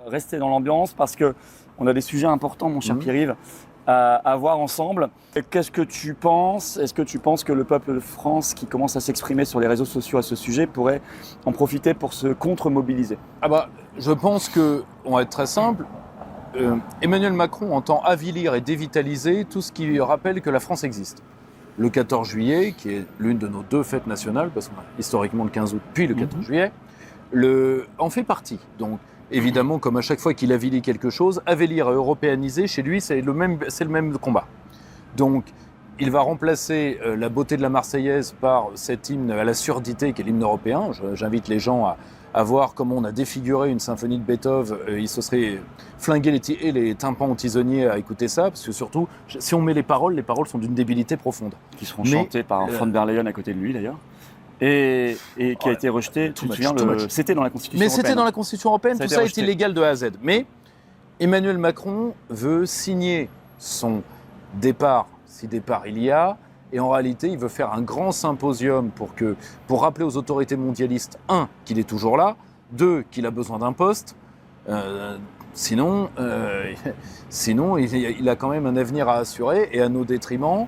Rester dans l'ambiance parce qu'on a des sujets importants, mon cher Pierre-Yves, à voir ensemble. Qu'est-ce que tu penses? Est-ce que tu penses que le peuple de France qui commence à s'exprimer sur les réseaux sociaux à ce sujet pourrait en profiter pour se contre-mobiliser? Je pense qu'on va être très simple. Emmanuel Macron entend avilir et dévitaliser tout ce qui rappelle que la France existe. Le 14 juillet, qui est l'une de nos 2 fêtes nationales, parce qu'on a historiquement le 15 août puis le 14 juillet, en fait partie. Donc, évidemment, comme à chaque fois qu'il avilit quelque chose, avilir et européaniser, chez lui, c'est le même combat. Donc, il va remplacer la beauté de la Marseillaise par cet hymne à la surdité qui est l'hymne européen. J'invite les gens à voir comment on a défiguré une symphonie de Beethoven. Il se serait flingué les tympans aux tisonniers à écouter ça, parce que surtout, si on met les paroles sont d'une débilité profonde. Qui seront chantées par von der Leyen à côté de lui, d'ailleurs. Et qui a été rejeté, tu te souviens, c'était dans la Constitution européenne. Mais c'était dans la Constitution européenne, tout ça est illégal de A à Z. Mais Emmanuel Macron veut signer son départ, si départ il y a, et en réalité, il veut faire un grand symposium pour rappeler aux autorités mondialistes, 1, qu'il est toujours là, 2, qu'il a besoin d'un poste, sinon il a quand même un avenir à assurer, et à notre détriment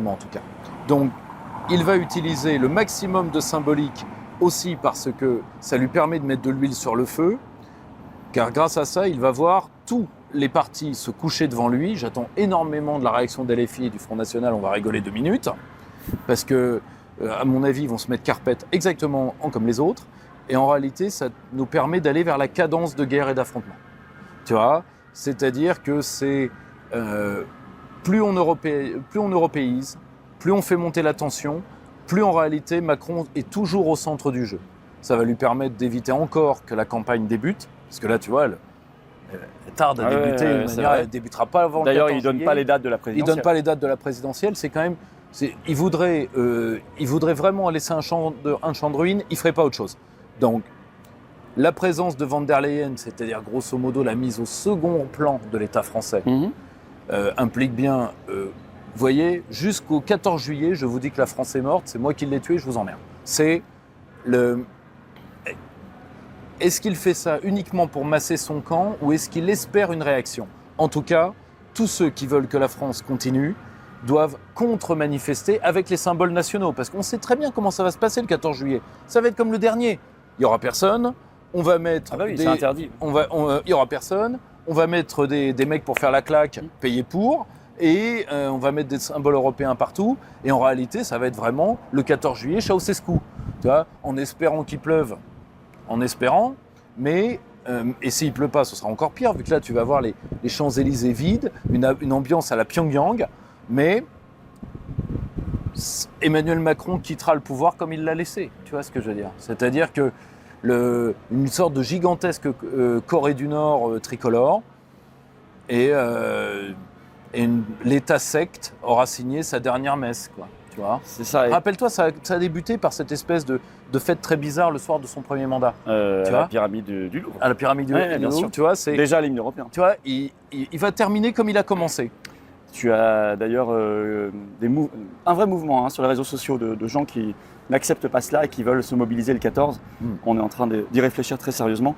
en tout cas. Donc, il va utiliser le maximum de symbolique aussi parce que ça lui permet de mettre de l'huile sur le feu, car grâce à ça, il va voir tous les partis se coucher devant lui. J'attends énormément de la réaction d'LFI et du Front National, on va rigoler 2 minutes, parce que, à mon avis, ils vont se mettre carpette exactement comme les autres, et en réalité, ça nous permet d'aller vers la cadence de guerre et d'affrontement. Tu vois ? C'est-à-dire que c'est plus on européise, plus on fait monter la tension, plus en réalité Macron est toujours au centre du jeu. Ça va lui permettre d'éviter encore que la campagne débute, parce que là, tu vois, elle tarde à débuter, elle ne débutera pas avant le 14 juillet. D'ailleurs, il ne donne pas les dates de la présidentielle. Il ne donne pas les dates de la présidentielle, c'est quand même... Il voudrait vraiment laisser un champ de ruines, il ne ferait pas autre chose. Donc, la présence de von der Leyen, c'est-à-dire grosso modo la mise au second plan de l'État français, implique bien... vous voyez, jusqu'au 14 juillet, je vous dis que la France est morte, c'est moi qui l'ai tuée, je vous emmerde. Est-ce qu'il fait ça uniquement pour masser son camp ou est-ce qu'il espère une réaction? En tout cas, tous ceux qui veulent que la France continue doivent contre-manifester avec les symboles nationaux, parce qu'on sait très bien comment ça va se passer le 14 juillet. Ça va être comme le dernier. Il n'y aura personne, on va mettre... c'est interdit. Il n'y aura personne, on va mettre des mecs pour faire la claque, payer pour... Et on va mettre des symboles européens partout. Et en réalité, ça va être vraiment le 14 juillet, Ceausescu. Tu vois, en espérant qu'il pleuve, mais et s'il ne pleut pas, ce sera encore pire, vu que là, tu vas voir les Champs-Élysées vides, une ambiance à la Pyongyang, mais Emmanuel Macron quittera le pouvoir comme il l'a laissé. Tu vois ce que je veux dire? C'est-à-dire que une sorte de gigantesque Corée du Nord tricolore, et l'État secte aura signé sa dernière messe, quoi. Tu vois ? C'est ça. Rappelle-toi, ça a débuté par cette espèce de fête très bizarre le soir de son premier mandat. À la pyramide du Louvre. À la pyramide du bien Louvre, sûr. tu vois, c'est déjà l'hymne européen. Tu vois, il va terminer comme il a commencé. Tu as d'ailleurs un vrai mouvement sur les réseaux sociaux de gens qui n'acceptent pas cela et qui veulent se mobiliser le 14. On est en train d'y réfléchir très sérieusement.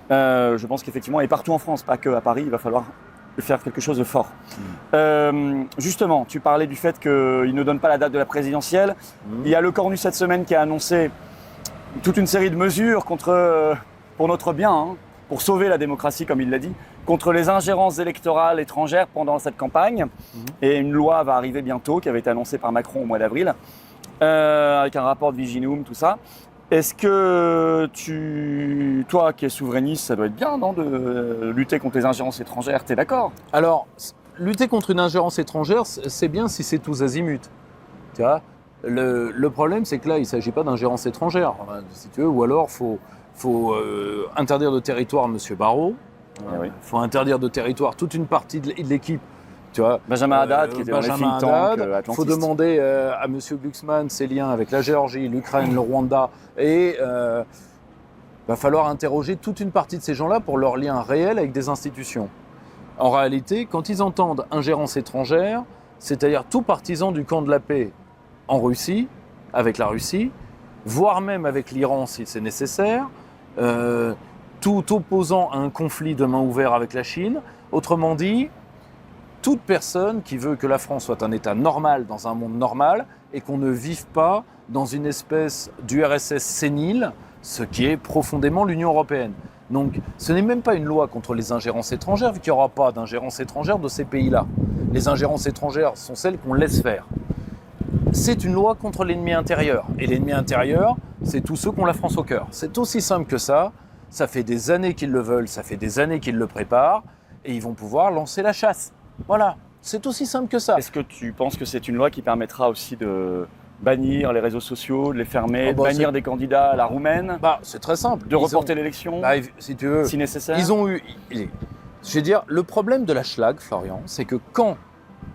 Je pense qu'effectivement, et partout en France, pas que à Paris, il va falloir faire quelque chose de fort. Justement, tu parlais du fait qu'il ne donne pas la date de la présidentielle. Il y a le Cornu cette semaine qui a annoncé toute une série de mesures pour notre bien, pour sauver la démocratie, comme il l'a dit, contre les ingérences électorales étrangères pendant cette campagne. Et une loi va arriver bientôt, qui avait été annoncée par Macron au mois d'avril, avec un rapport de Viginum, tout ça. Est-ce que toi qui es souverainiste, ça doit être bien, non, de lutter contre les ingérences étrangères, t'es d'accord? Alors, lutter contre une ingérence étrangère, c'est bien si c'est tous azimuts. Tu vois, le problème, c'est que là, il ne s'agit pas d'ingérence étrangère, si tu veux, ou alors faut interdire de territoire M. Barrot, faut interdire de territoire toute une partie de l'équipe. Tu vois, Benjamin Haddad, qui était dans les think tanks atlantistes. Il faut demander à M. Glucksmann ses liens avec la Géorgie, l'Ukraine, le Rwanda, et va falloir interroger toute une partie de ces gens-là pour leurs liens réels avec des institutions. En réalité, quand ils entendent ingérence étrangère, c'est-à-dire tout partisan du camp de la paix en Russie, avec la Russie, voire même avec l'Iran si c'est nécessaire, tout opposant à un conflit de main ouverte avec la Chine. Autrement dit, toute personne qui veut que la France soit un État normal dans un monde normal et qu'on ne vive pas dans une espèce d'URSS sénile, ce qui est profondément l'Union européenne. Donc ce n'est même pas une loi contre les ingérences étrangères, vu qu'il n'y aura pas d'ingérence étrangère de ces pays-là. Les ingérences étrangères sont celles qu'on laisse faire. C'est une loi contre l'ennemi intérieur. Et l'ennemi intérieur, c'est tous ceux qui ont la France au cœur. C'est aussi simple que ça. Ça fait des années qu'ils le veulent, ça fait des années qu'ils le préparent, et ils vont pouvoir lancer la chasse. Voilà, c'est aussi simple que ça. Est-ce que tu penses que c'est une loi qui permettra aussi de bannir les réseaux sociaux, de les fermer, de bannir des candidats à la roumaine, c'est très simple. de reporter l'élection, si tu veux, si nécessaire? Ils ont eu... Je veux dire, le problème de la schlag, Florian, c'est que quand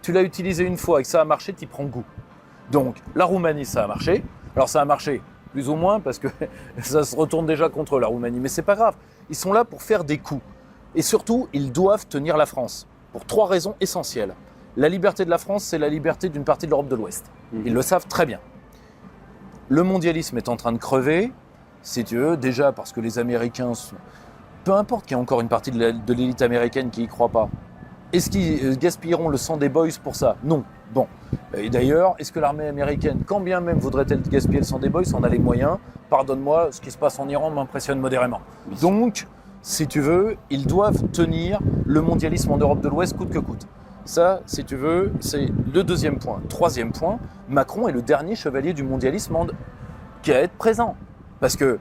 tu l'as utilisé une fois et que ça a marché, tu y prends goût. Donc, la Roumanie, ça a marché. Alors, ça a marché plus ou moins parce que ça se retourne déjà contre la Roumanie. Mais c'est pas grave. Ils sont là pour faire des coups. Et surtout, ils doivent tenir la France. Pour 3 raisons essentielles. La liberté de la France, c'est la liberté d'une partie de l'Europe de l'Ouest. Ils le savent très bien. Le mondialisme est en train de crever, si tu veux, déjà parce que les Américains sont... Peu importe qu'il y ait encore une partie de l'élite américaine qui y croit pas. Est-ce qu'ils gaspilleront le sang des boys pour ça? Non. Bon. Et d'ailleurs, est-ce que l'armée américaine, quand bien même voudrait-elle gaspiller le sang des boys, en a les moyens? Pardonne-moi, ce qui se passe en Iran m'impressionne modérément. Donc, si tu veux, ils doivent tenir le mondialisme en Europe de l'Ouest coûte que coûte. Ça, si tu veux, c'est le 2e point. 3e point, Macron est le dernier chevalier du mondialisme qui a à être présent. Parce que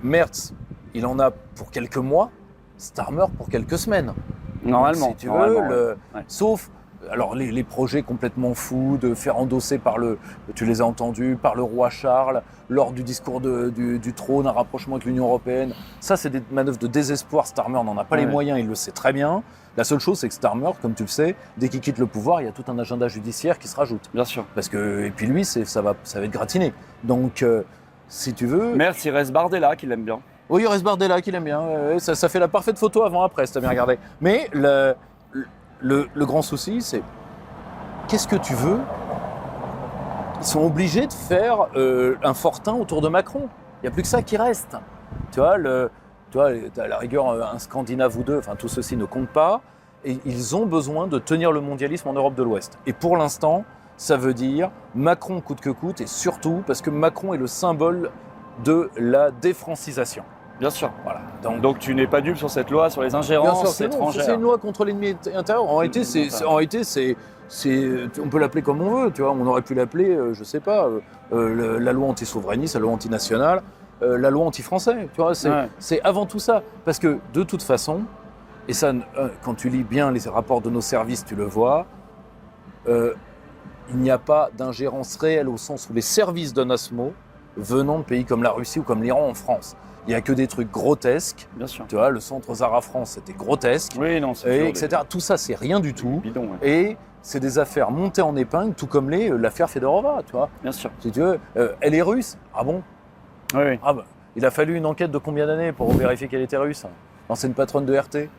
Merz, il en a pour quelques mois, Starmer pour quelques semaines. Normalement. Donc, si tu veux, sauf... Alors les projets complètement fous de faire endosser tu les as entendus, par le roi Charles, lors du discours du trône, un rapprochement avec l'Union européenne, ça c'est des manœuvres de désespoir. Starmer n'en a pas les moyens, il le sait très bien. La seule chose c'est que Starmer, comme tu le sais, dès qu'il quitte le pouvoir, il y a tout un agenda judiciaire qui se rajoute. Bien sûr. Parce que, et puis lui, ça va être gratiné. Donc si tu veux... Merz, il reste Bardella qui l'aime bien. Oui, il reste Bardella qui l'aime bien. Ça fait la parfaite photo avant-après, si t'as bien regardé. Mais le grand souci, c'est qu'est-ce que tu veux? Ils sont obligés de faire un fortin autour de Macron. Il n'y a plus que ça qui reste. Tu vois, à la rigueur, un Scandinave ou deux, enfin tout ceci ne compte pas. Et ils ont besoin de tenir le mondialisme en Europe de l'Ouest. Et pour l'instant, ça veut dire Macron coûte que coûte, et surtout parce que Macron est le symbole de la défrancisation. Bien sûr. Voilà. Donc tu n'es pas dupe sur cette loi sur les ingérences étrangères. C'est une loi contre l'ennemi intérieur. En réalité, on peut l'appeler comme on veut. Tu vois, on aurait pu l'appeler, je sais pas, la loi anti-souverainiste, la loi anti-nationale, la loi anti-français. Tu vois, c'est avant tout ça. Parce que de toute façon, et ça, quand tu lis bien les rapports de nos services, tu le vois, il n'y a pas d'ingérence réelle au sens où les services de NASMO venant de pays comme la Russie ou comme l'Iran en France. Il n'y a que des trucs grotesques. Bien sûr. Tu vois, le centre Zara France, c'était grotesque. Oui, non, c'est etc. Tout ça, c'est rien du tout. Bidon, Et c'est des affaires montées en épingle, tout comme l'affaire Fedorova, tu vois. Bien sûr. Si tu veux, elle est russe. Ah bon? Oui. Ah bah, il a fallu une enquête de combien d'années pour vérifier qu'elle était russe? L'ancienne patronne de RT.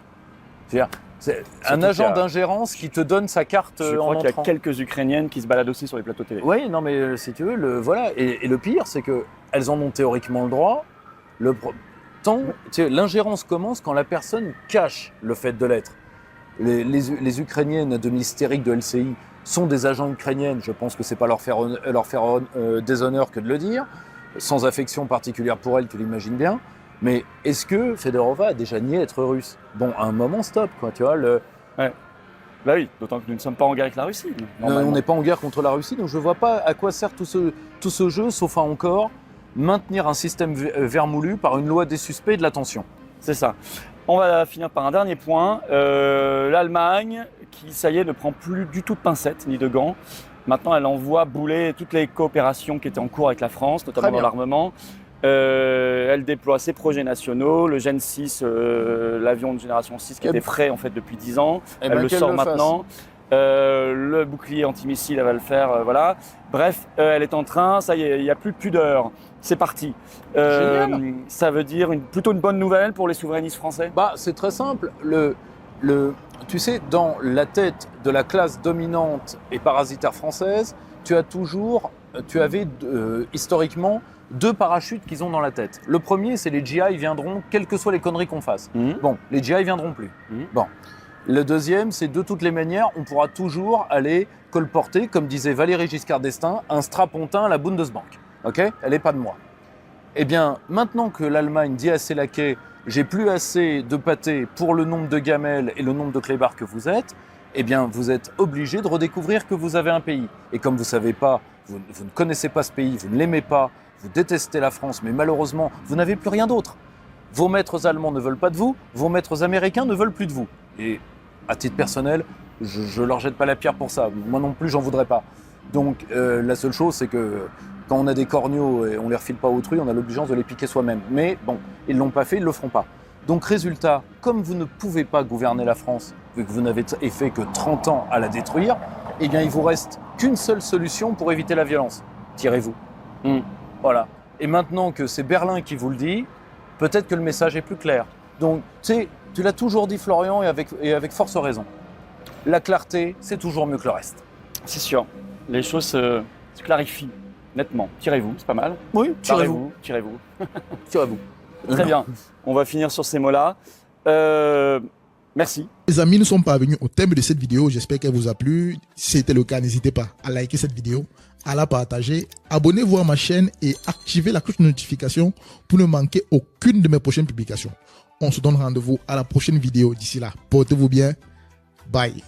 C'est un agent d'ingérence qui te donne sa carte en entrant. Je crois qu'il y a quelques Ukrainiennes qui se baladent aussi sur les plateaux télé. Oui, non, mais si tu veux, voilà. Et le pire, c'est qu'elles en ont théoriquement le droit. L'ingérence commence quand la personne cache le fait de l'être. Les Ukrainiennes de l'hystérique de LCI sont des agents ukrainiennes. Je pense que c'est pas leur faire déshonneur que de le dire. Sans affection particulière pour elles, tu l'imagines bien. Mais est-ce que Fedorova a déjà nié être russe? Bon, à un moment, stop, quoi, tu vois. Bah oui, d'autant que nous ne sommes pas en guerre avec la Russie. On n'est pas en guerre contre la Russie, donc je ne vois pas à quoi sert tout ce jeu, sauf à encore maintenir un système vermoulu par une loi des suspects et de l'attention. C'est ça. On va finir par un dernier point. L'Allemagne, qui, ça y est, ne prend plus du tout de pincettes ni de gants. Maintenant, elle envoie bouler toutes les coopérations qui étaient en cours avec la France, notamment dans l'armement. Elle déploie ses projets nationaux, le Gen 6, l'avion de génération 6 qui était prêt en fait depuis 10 ans, elle le sort maintenant. Le bouclier antimissile, elle va le faire, voilà. Bref, elle est en train, ça y est, il n'y a plus de pudeur, c'est parti. Ça veut dire plutôt une bonne nouvelle pour les souverainistes français? C'est très simple. Tu sais, dans la tête de la classe dominante et parasitaire française, tu as toujours tu avais historiquement 2 parachutes qu'ils ont dans la tête. Le premier, c'est les GI viendront, quelles que soient les conneries qu'on fasse. Bon, les GI viendront plus. Bon. Le deuxième, c'est de toutes les manières, on pourra toujours aller colporter, comme disait Valéry Giscard d'Estaing, un strapontin à la Bundesbank. Ok ? Elle n'est pas de moi. Eh bien, maintenant que l'Allemagne dit à ses laquais « j'ai plus assez de pâté pour le nombre de gamelles et le nombre de clébards que vous êtes », eh bien, vous êtes obligé de redécouvrir que vous avez un pays. Et comme vous savez pas, vous ne connaissez pas ce pays, vous ne l'aimez pas, vous détestez la France, mais malheureusement, vous n'avez plus rien d'autre. Vos maîtres allemands ne veulent pas de vous, vos maîtres américains ne veulent plus de vous. Et à titre personnel, je leur jette pas la pierre pour ça. Moi non plus, j'en voudrais pas. Donc, la seule chose, c'est que quand on a des corneaux et on les refile pas à autrui, on a l'obligeance de les piquer soi-même. Mais bon, ils l'ont pas fait, ils le feront pas. Donc résultat, comme vous ne pouvez pas gouverner la France, vu que vous n'avez fait que 30 ans à la détruire, eh bien il vous reste qu'une seule solution pour éviter la violence. Tirez-vous. Voilà. Et maintenant que c'est Berlin qui vous le dit, peut-être que le message est plus clair. Donc tu l'as toujours dit Florian et avec force raison. La clarté, c'est toujours mieux que le reste. C'est sûr. Les choses se clarifient nettement. Tirez-vous, c'est pas mal. Oui, tirez-vous. Tirez-vous. Tirez-vous. Très bien. On va finir sur ces mots-là. Merci. Les amis, nous sommes parvenus au thème de cette vidéo. J'espère qu'elle vous a plu. Si c'était le cas, n'hésitez pas à liker cette vidéo, à la partager, abonnez-vous à ma chaîne et activez la cloche de notification pour ne manquer aucune de mes prochaines publications. On se donne rendez-vous à la prochaine vidéo. D'ici là, portez-vous bien. Bye.